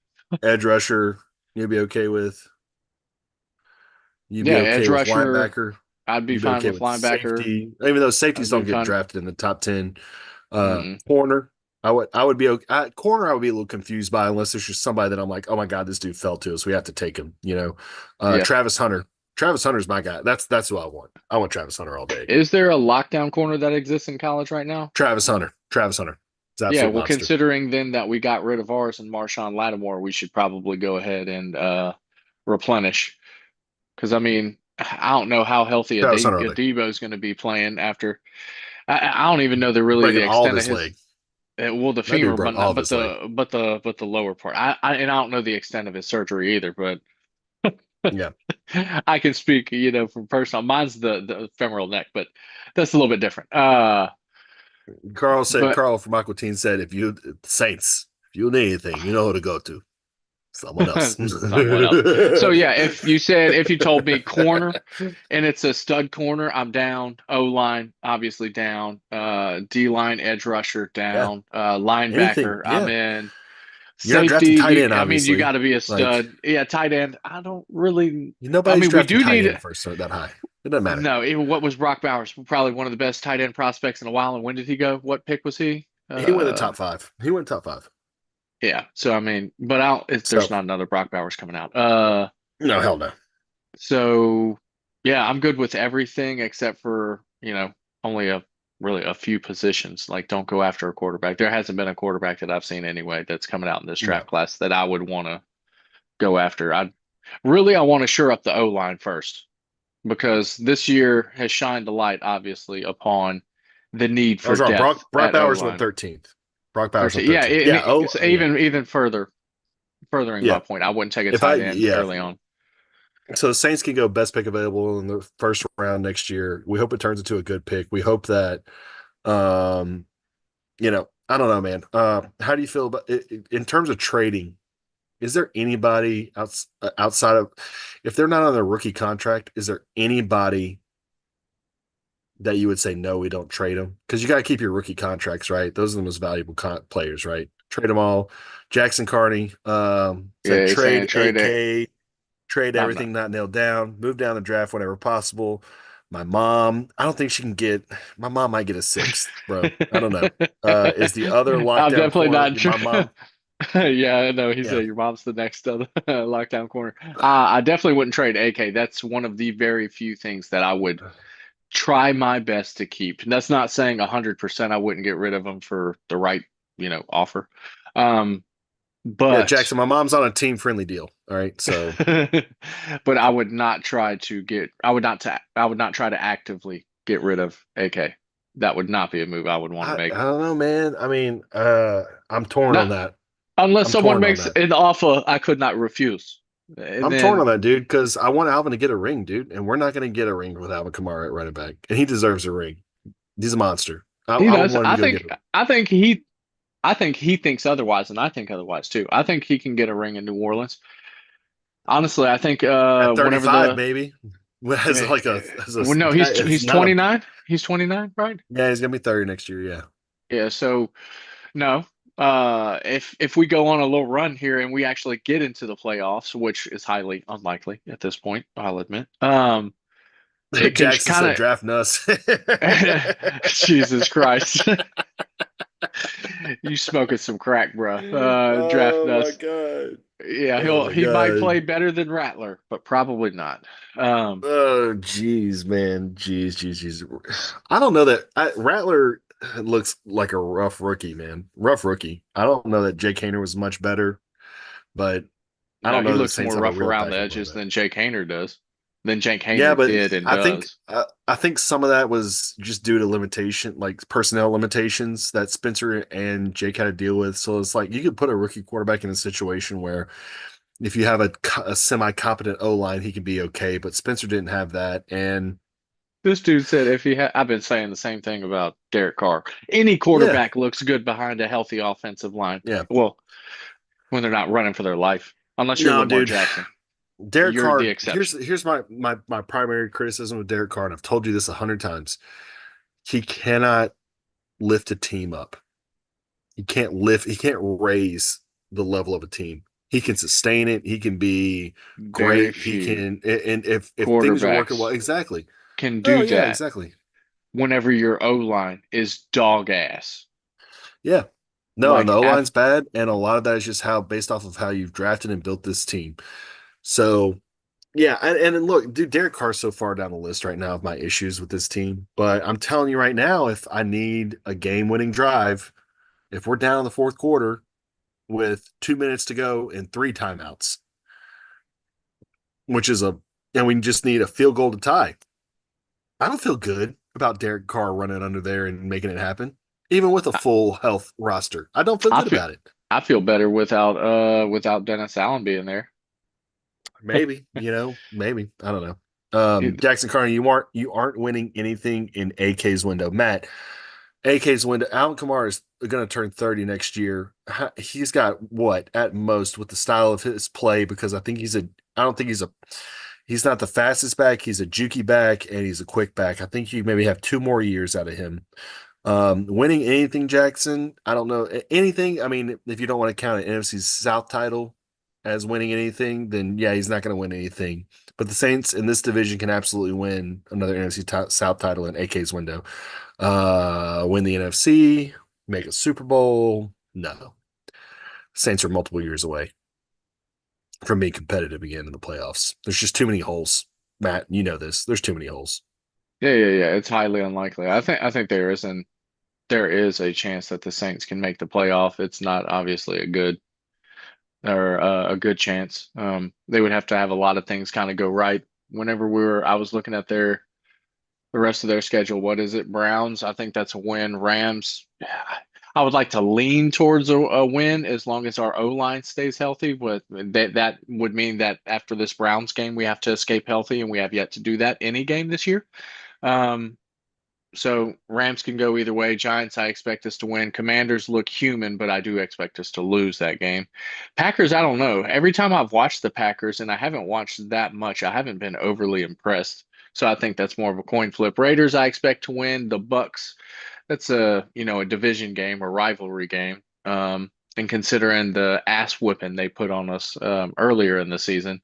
edge rusher, you'd be okay with. You'd Yeah, be edge okay with rusher, linebacker. I'd be You'd be fine okay with with linebacker. safety, even though safeties I'd don't be get fine. drafted in the top 10. Mm-mm. Corner, I would be okay. Corner, I would be a little confused by unless there's just somebody that I'm like, oh my god, this dude fell to us. We have to take him. Yeah. Travis Hunter. Travis Hunter's my guy. That's who I want. I want Travis Hunter all day. Is there a lockdown corner that exists in college right now? Travis Hunter. Travis Hunter. It's an Yeah, absolute well, monster. considering then that we got rid of ours and Marshawn Lattimore, we should probably go ahead and replenish. Because I mean, I don't know how healthy Travis Hunter all day. Adebo is going to be playing after. I don't even know really the Breaking all of extent of his his. leg. Well, the That dude femur, broke but all not, of his leg. but the lower part. And I don't know the extent of his surgery either. But Yeah. I can speak, from personal. Mine's the femoral neck, but that's a little bit different. But Carl from Aqua Teen said, if you Saints, if you need anything, you know who to go to. Someone else. someone else. So yeah, if you told me corner and it's a stud corner, I'm down. O line obviously down. D line edge rusher Yeah. down. Anything. Linebacker I'm Yeah. in. You're not drafting Safety, tight end, I mean, you got obviously. to be a Like, stud. Yeah, tight end. I don't really. I nobody's mean, we drafting do tight need. end first, so that high. It doesn't matter. No, even what was Brock Bowers? Probably one of the best tight end prospects in a while. And when did he go? What pick was he? He went in the top five. He went top five. Yeah. So I mean, but there's So, not another Brock Bowers coming out. no, hell no. So yeah, I'm good with everything except for, only really a few positions. Like don't go after a quarterback. There hasn't been a quarterback that I've seen anyway that's coming out in this No. draft class that I would want to go after. I want to shore up the O line first because this year has shined the light, obviously, upon the need I for was wrong. depth Brock at O Bowers went line. 13th. Brock Bowers went 13. Yeah, 13th. Yeah. Oh, it's yeah. even furthering my Yeah. point. I wouldn't take a tight end Yeah. early on. So the Saints can go best pick available in the first round next year. We hope it turns into a good pick. We hope that, um, I don't know, man. How do you feel about it in terms of trading? Is there anybody outside of, if they're not on their rookie contract, is there anybody that you would say, no, we don't trade them? Because you got to keep your rookie contracts, right? Those are the most valuable players, right? Trade them all. Jackson Carney said Yeah, he's saying trade trade it. AK, trade I'm not. everything not nailed down, move down the draft whenever possible. My mom, I don't think she can get, my mom might get a sixth, bro. I don't know. Is the other I'm lockdown definitely corner, not. my mom? Yeah, I know. He Yeah. said your mom's the next other lockdown corner. I definitely wouldn't trade AK. That's one of the very few things that I would try my best to keep. And that's not saying 100% I wouldn't get rid of them for the right, offer. Um, Yeah, but Jackson, my mom's on a team friendly deal. All right. So but I would not try to get. I would not try to actively get rid of AK. That would not be a move I would want to I make. don't know, man. I mean, I'm torn on Not that. unless I'm someone torn on makes that. an offer I could not refuse. And I'm torn on then that, dude, because I want Alvin to get a ring, dude, and we're not going to get a ring with Alvin Kamara at running back, and he deserves a ring. He's a monster. he I does. want him to go get a ring. I think he thinks otherwise, and I think otherwise too. I think he can get a ring in New Orleans. Honestly, I think At whenever 35, maybe. As eh, like a well, no, guy, it's he's not a 29. He's 29, right? yeah, he's gonna be 30 next year. Yeah. Yeah. So no, if we go on a little run here and we actually get into the playoffs, which is highly unlikely at this point, I'll admit, it can Jackson said kind draft Nuss. of Jesus Christ. You smoking some crack, bro. Draft Oh my us. god. Yeah, Oh my he might god. play better than Rattler, but probably not. Oh, jeez, man. Jeez. I don't know that Rattler looks like a rough rookie, man. Rough rookie. I don't know that Jake Hainer was much better, but I No, don't he know that the looks Saints more have a rough real around the backup edges quarterback. than Jake Hayner does. Than Jake Yeah, Hayner but did and I think does. I think some of that was just due to limitation, like personnel limitations that Spencer and Jake had to deal with. So it's like you could put a rookie quarterback in a situation where if you have a semi-competent O line, he can be okay. But Spencer didn't have that, and This dude said if he had, I've been saying the same thing about Derek Carr. Any yeah, quarterback looks good behind a healthy offensive line. yeah. Well, when they're not running for their life, unless you're No, Lamar dude. Jackson. Derek You're the Carr. Here's exception. here's my primary criticism of Derek Carr, and I've told you this 100 times. He cannot lift a team up. He can't lift. He can't raise the level of a team. He can sustain it. He can be Very great. He few can, and if things are working well, quarterbacks exactly. can Oh do yeah, that exactly. whenever your O line is dog ass. Yeah. No, and the Like, O line's bad, and a lot of that is just how based off of how you've drafted and built this team. So yeah, and look, dude, Derek Carr's so far down the list right now of my issues with this team. But I'm telling you right now, if I need a game-winning drive, if we're down in the fourth quarter with 2 minutes to go and three timeouts, which is and we just need a field goal to tie. I don't feel good about Derek Carr running under there and making it happen, even with a I, full health roster. I don't feel I good feel about it. I feel better without Dennis Allen being there. Maybe, maybe. I don't know. It- Jackson Carney, you aren't winning anything in AK's window. Matt, AK's window. Alvin Kamara is going to turn 30 next year. He's got what at most with the style of his play because I don't think he's not the fastest back. He's a jukey back and he's a quick back. I think you maybe have 2 more years out of him. Winning anything, Jackson? I don't know anything. I mean, if you don't want to count an NFC South title as winning anything, then yeah, he's not going to win anything. But the Saints in this division can absolutely win another NFC South title in AK's window. Win the NFC, make a Super Bowl. No, Saints are multiple years away from being competitive again in the playoffs. There's just too many holes. Matt, you know this. There's too many holes. yeah. It's highly unlikely. I think there is a chance that the Saints can make the playoff. It's not obviously a good chance. They would have to have a lot of things kind of go right. Whenever I was looking at the rest of their schedule. What is it? Browns. I think that's a win. Rams. I would like to lean towards a win as long as our O line stays healthy. But that would mean that after this Browns game, we have to escape healthy, and we have yet to do that any game this year. Um, so Rams can go either way. Giants, I expect us to win. Commanders look human, but I do expect us to lose that game. Packers, I don't know. Every time I've watched the Packers, and I haven't watched that much, I haven't been overly impressed. So I think that's more of a coin flip. Raiders, I expect to win. The Bucks, that's a division game or rivalry game. And considering the ass whipping they put on us earlier in the season,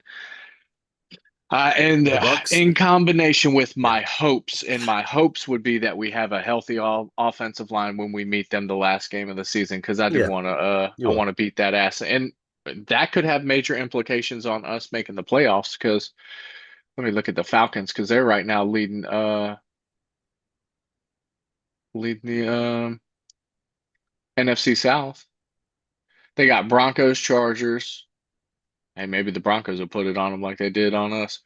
and The Bucks, in combination with yeah, my hopes, and my hopes would be that we have a healthy offensive line when we meet them the last game of the season, because I do yeah, want to you I will. want to beat that ass, and that could have major implications on us making the playoffs. Because let me look at the Falcons, because they're right now leading the NFC South. They got Broncos, Chargers. Hey, maybe the Broncos will put it on them like they did on us.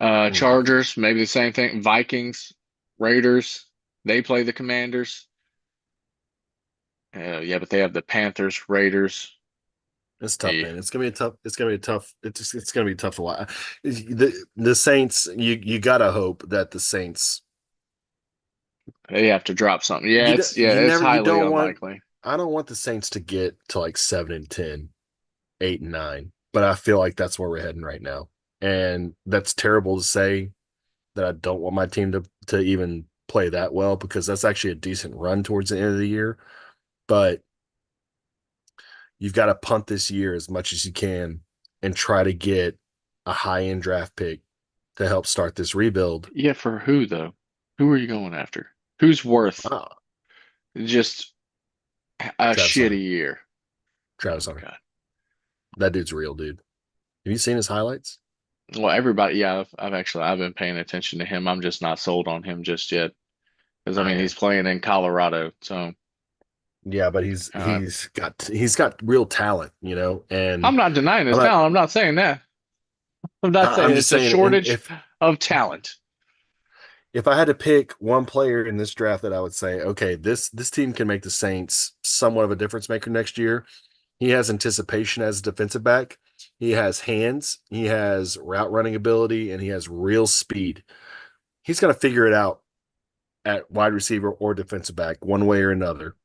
No, Chargers, maybe the same thing. Vikings, Raiders, they play the Commanders. Yeah, but they have the Panthers, Raiders. it's tough, Yeah, man. It's gonna be a tough. It's gonna be a tough. It's gonna be tough to watch. The Saints. You gotta hope that the Saints. they have to drop something. Yeah, You it's you it's never. You highly don't want. unlikely. I don't want the Saints to get to like 7-10, 8-9, but I feel like that's where we're heading right now, and that's terrible to say that I don't want my team to even play that well because that's actually a decent run towards the end of the year. But you've got to punt this year as much as you can and try to get a high end draft pick to help start this rebuild. Yeah, for who though? Who are you going after? Who's worth Oh, just a Travis Hunter. shitty year? Travis Oh Hunter. God. That dude's real, dude. Have you seen his highlights? Well, everybody, yeah, I've been paying attention to him. I'm just not sold on him just yet. Because I I mean, am. he's playing in Colorado, so Yeah, but he's uh, he's got he's got real talent, and I'm not denying I'm his not talent. I'm not saying that. I'm not saying I'm just it's a saying shortage of talent. if I had to pick one player in this draft that I would say, okay, this team can make the Saints somewhat of a difference maker next year. He has anticipation as a defensive back. He has hands, he has route running ability, and he has real speed. He's going to figure it out at wide receiver or defensive back, one way or another,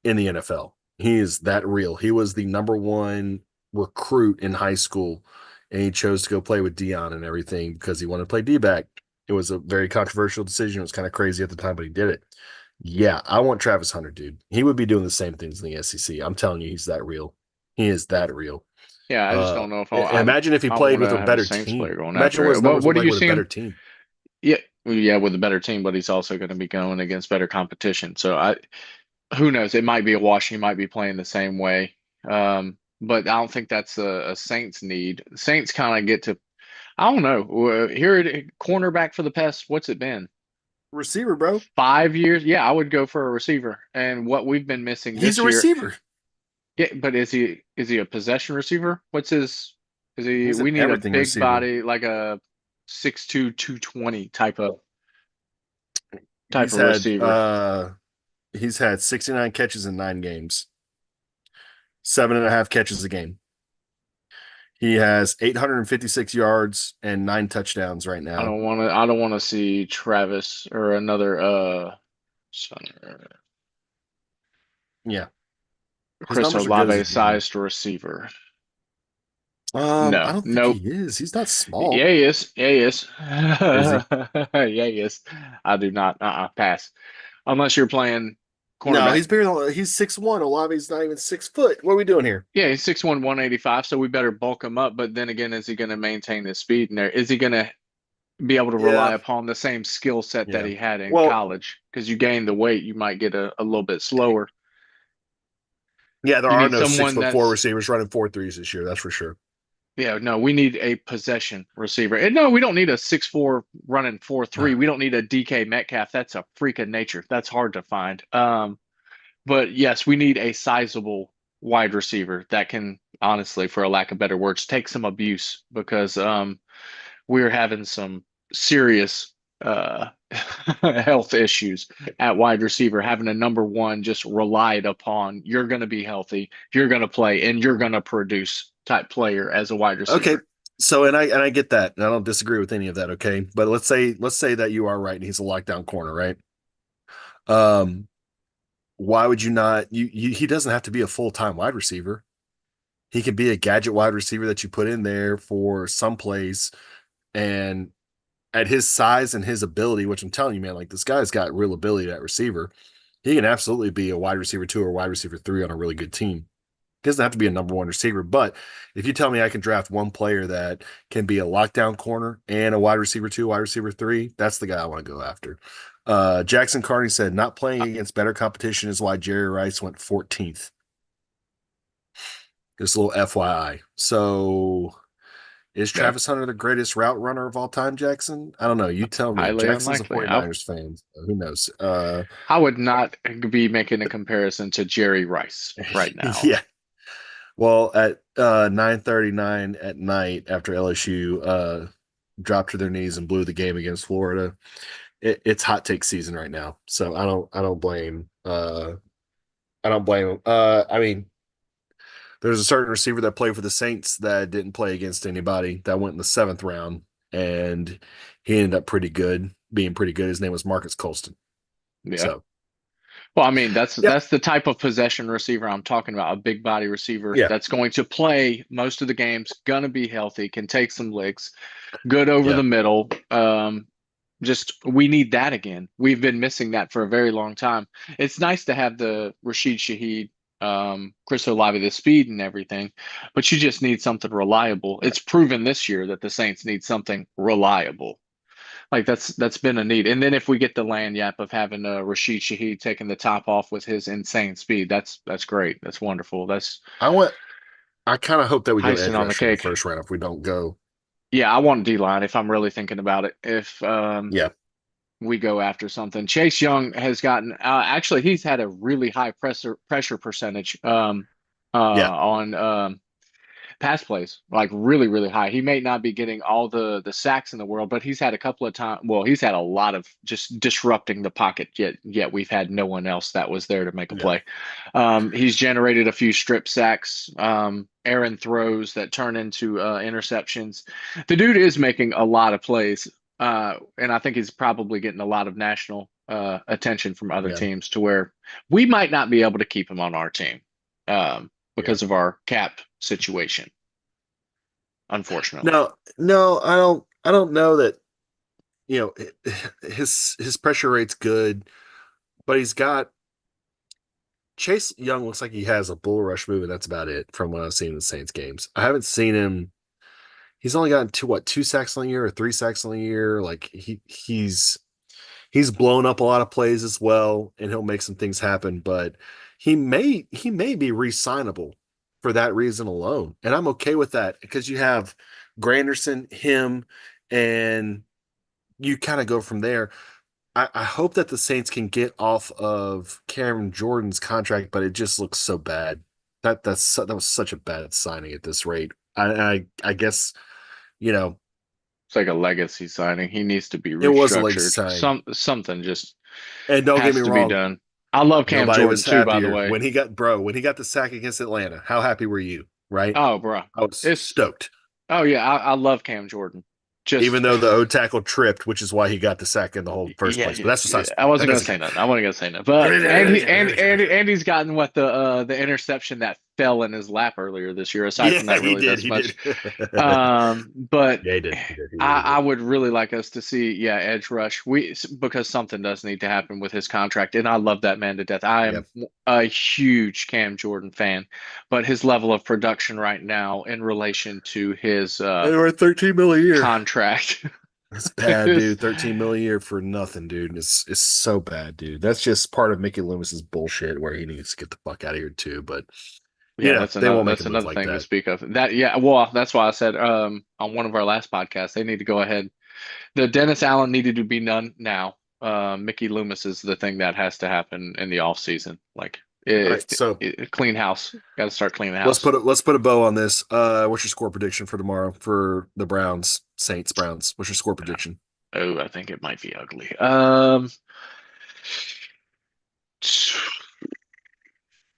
in the NFL. He is that real. He was the number one recruit in high school, and he chose to go play with Dion and everything because he wanted to play D back. It was a very controversial decision. It was kind of crazy at the time, but he did it. Yeah, I want Travis Hunter, dude. He would be doing the same things in the SEC. I'm telling you, he's that real. He is that real. Yeah, I just don't know if Imagine if he I played want with to a have a better Saints player team. going Imagine after what it. his What numbers what look do like you with a see better him? team. Yeah, yeah, with a better team, but he's also going to be going against better competition. So who knows? It might be a wash. He might be playing the same way. But I don't think that's a Saints need. Saints kind of get to, I don't know. Here at cornerback for the past, what's it been? Receiver, bro. 5 years? Yeah, I would go for a receiver. And what we've been missing He's a this year, receiver. yeah, but is he a possession receiver? What's his is he He's an we need a everything big receiver. body, like a 6'2", 220 type He's of had receiver. uh he's had 69 catches in 9 games, 7.5 catches a game. He has 856 yards and 9 touchdowns right I now. don't want to. I don't want to see Travis or another center, Yeah, his Chris numbers are good as a Olave DB. sized receiver. I No, don't think he nope. is. He's not small, Yeah, he is. Yeah, he is. is he? Yeah, he is. I do not. Pass. Unless you're playing No, cornerback. he's 6'1". Olave's not even 6 foot. What are we doing here? Yeah, he's 6'1", 185, so we better bulk him up. But then again, is he going to maintain his speed in there? Is he going to be able to rely Yeah, upon the same skill set that yeah. he had in Well, college? Because you gain the weight, you might get a little bit slower. yeah, there You are need no six someone foot four that's, receivers running 4.3s this year. That's for sure. yeah, no, we need a possession receiver. And no, we don't need a 6'4" running 4'3". We don't need a DK Metcalf. That's a freak of nature. That's hard to find. But yes, we need a sizable wide receiver that can, honestly, for a lack of better words, take some abuse because we're having some serious health issues at wide receiver. Having a number one just relied upon, you're going to be healthy, you're going to play, and you're going to produce type player as a wide Okay. receiver. So and I get that. And I don't disagree with any of that, okay? But let's say that you are right and he's a lockdown corner, right? Um, why would you not he doesn't have to be a full-time wide receiver. He can be a gadget wide receiver that you put in there for some plays and at his size and his ability, which I'm telling you, man, like this guy's got real ability at receiver. He can absolutely be a wide receiver 2 or wide receiver 3 on a really good team. He doesn't have to be a number one receiver, but if you tell me I can draft one player that can be a lockdown corner and a wide receiver 2, wide receiver 3, that's the guy I want to go after. Jackson Carney said not playing against better competition is why Jerry Rice went 14th. Just a little FYI. So is Yeah, Travis Hunter the greatest route runner of all time, Jackson? I don't know. You tell me. highly Jackson's a unlikely. I 49ers fan. So who knows? I would not be making a comparison to Jerry Rice right now. Yeah. Well, at 9:39 at night after LSU dropped to their knees and blew the game against Florida, it's hot take season right now. So I don't blame him. I mean, there's a certain receiver that played for the Saints that didn't play against anybody that went in the 7th round, and he ended up being pretty good. His name was Marcus Colston. Yeah. So Well, I mean, that's yeah, that's the type of possession receiver I'm talking about, a big body receiver yeah, that's going to play most of the games, gonna be healthy, can take some licks, good over yeah, the middle. Just we need that again. We've been missing that for a very long time. It's nice to have the Rashid Shaheed, Chris Olave, the speed and everything, but you just need something reliable. It's proven this year that the Saints need something reliable. Like that's been a need. And then if we get the land yap of having Rashid Shaheed taking the top off with his insane speed, that's great. That's wonderful. That's I want. I kind of hope that we go icing edge on the rusher in the cake. first round if we don't go. Yeah, I want D line if I'm really thinking about it. If Yeah, we go after something, Chase Young has gotten actually he's had a really high pressure percentage yeah, on pass plays, like really, really high. He may not be getting all the sacks in the world, but he's had a couple of times. Well, he's had a lot of just disrupting the pocket. Yet we've had no one else that was there to make a yeah. play. He's generated a few strip sacks, errant throws that turn into interceptions. The dude is making a lot of plays, and I think he's probably getting a lot of national attention from other Yeah. teams to where we might not be able to keep him on our team. Yeah. Because of our cap situation, unfortunately. No, no, I don't know that, you know, his pressure rate's good, but he's got Chase Young looks like he has a bull rush move, and that's about it from what I've seen in the Saints games. I haven't seen him. He's only gotten two sacks on the year or 3 sacks on the year. Like he's blown up a lot of plays as well, and he'll make some things happen, but he may be re-signable for that reason alone. And I'm okay with that because you have Granderson, him, and you kind of go from there. I hope that the Saints can get off of Cameron Jordan's contract, but it just looks so bad. That was such a bad signing at this rate. I guess, you know, It's like a legacy signing. He needs to be it was a legacy restructured. signing. Something just And don't get me has to be wrong, done. I love Cam nobody Jordan was too, by the happier way. when he got the sack against Atlanta. How happy were you? right? Oh, bro, I was it's stoked. oh yeah, I love Cam Jordan. Even Just though the O tackle tripped, which is why he got the sack in the whole first yeah, place. But yeah, that's yeah. besides the I point. That wasn't gonna doesn't say count. nothing. I wasn't gonna say nothing. But Andy's gotten what the interception that fell in his lap earlier this year. Aside from Yeah, that, he really did. does He much. did. But Yeah, he did. He did. He really I did. would really like us to see, yeah, edge rush. Because something does need to happen with his contract, and I love that man to death. I Yeah. am a huge Cam Jordan fan, but his level of production right now in relation to his They were 13 mil a year. contract It's bad, is dude. 13 mil a year for nothing, dude. It's so bad, dude. That's just part of Mickey Loomis's bullshit where he needs to get the fuck out of here too. But yeah, they won't make a that's move another like thing to that. speak of. That yeah, well, that's why I said on one of our last podcasts they need to go ahead. The Dennis Allen needed to be done now. Mickey Loomis is the thing that has to happen in the off season. Like All right, so clean house. Got to start cleaning the let's house. put a bow on this. What's your score prediction for tomorrow for the Browns, Saints, Browns? What's your score prediction? Oh, I think it might be ugly.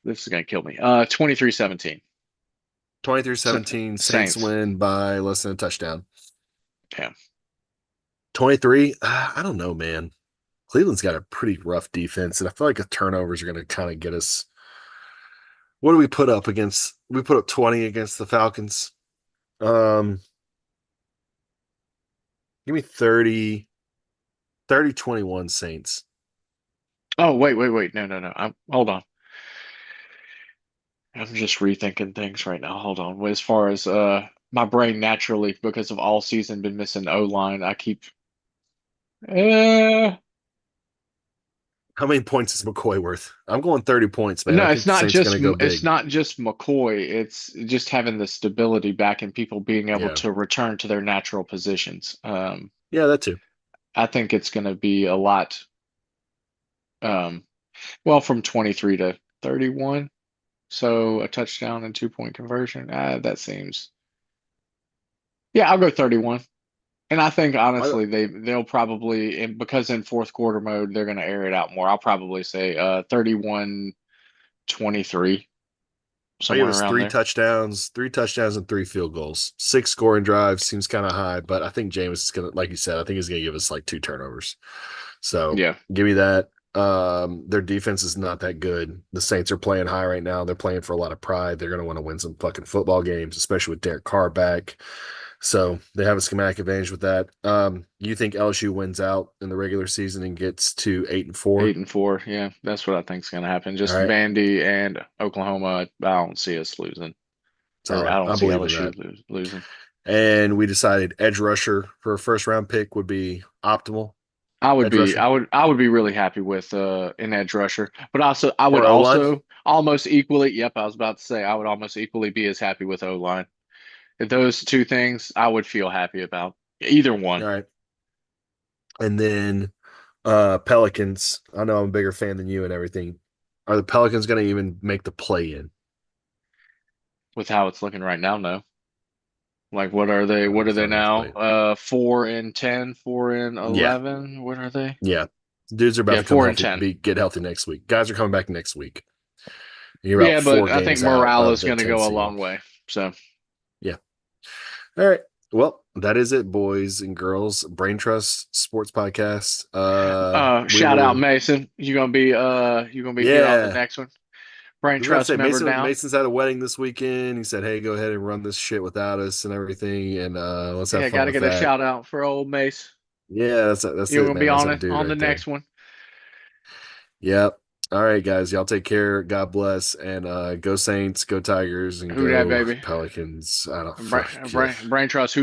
This is gonna kill me. 23-17. 23-17, Saints Saints. win by less than a touchdown. Yeah. 23, I don't know, man. Cleveland's got a pretty rough defense, and I feel like the turnovers are going to kind of get us. What do we put up against? We put up 20 against the Falcons. Um, Give me 21 Saints. Oh, wait. No. Hold on. I'm just rethinking things right now. Hold on. As far as my brain naturally, because of all season been missing O line, I keep uh How many points is McCoy worth? I'm going 30 points, man. I no, think the Saints are going to go it's big. not just McCoy. It's just having the stability back and people being able Yeah. to return to their natural positions. Yeah, that too. I think it's going to be a lot. Um, well, from 23 to 31, so a touchdown and 2-point conversion. That seems. Yeah, I'll go 31. And I think I, honestly they'll probably because in fourth quarter mode they're going to air it out more. I'll probably say 31-23, I give somewhere us around there. three touchdowns and three field goals. Six scoring drives seems kind of high, but I think Jameis is going to, like you said, I think he's going to give us like two turnovers. So Yeah. give me that. Their defense is not that good. The Saints are playing high right now. They're playing for a lot of pride. They're going to want to win some fucking football games, especially with Derek Carr back. So they have a schematic advantage with that. You think LSU wins out in the regular season and gets to 8-4? 8-4. Yeah, that's what I think is going to happen. All Just right. Vandy and Oklahoma, I don't see us losing. Or I Solid. don't I see believe in LSU that. losing. And we decided edge rusher for a first round pick would be optimal. Edge rusher I would be really happy with an edge rusher. But also I would or O line. also almost equally, yep, I was about to say I would almost equally be as happy with O line. Those two things I would feel happy about. Either All one. right. And then Pelicans. I know I'm a bigger fan than you and everything. Are the Pelicans going to even make the play in? With how it's looking right now, no. Like what are they? I have What a are they feeling they have to now? play in. 4-10, Yeah, 4-11. What are they? yeah. Dudes are about Yeah, to come four and healthy, ten. get healthy next week. Guys are coming back next week. You're about Yeah, but four I think games out morale of is the going to 10 go a seed. long way. So Yeah. All right. Well, that is it, boys and girls. Brain Trust Sports Podcast. We shout out will. Mason. You gonna be here on the Yeah. next one. Brain I was about to Trust say member down. Mason's at a wedding this weekend. He said, "Hey, go ahead and run this shit without us and everything, and let's have Yeah, fun got to with get a that." shout out for old Mace. Yeah, that's You're it, gonna be man. That's on our it dude on the right there. next one. Yep. All right, guys. Y'all take care. God bless, and go Saints, go Tigers, and Who that go baby? Pelicans. I don't fuck. Brain Trust. Who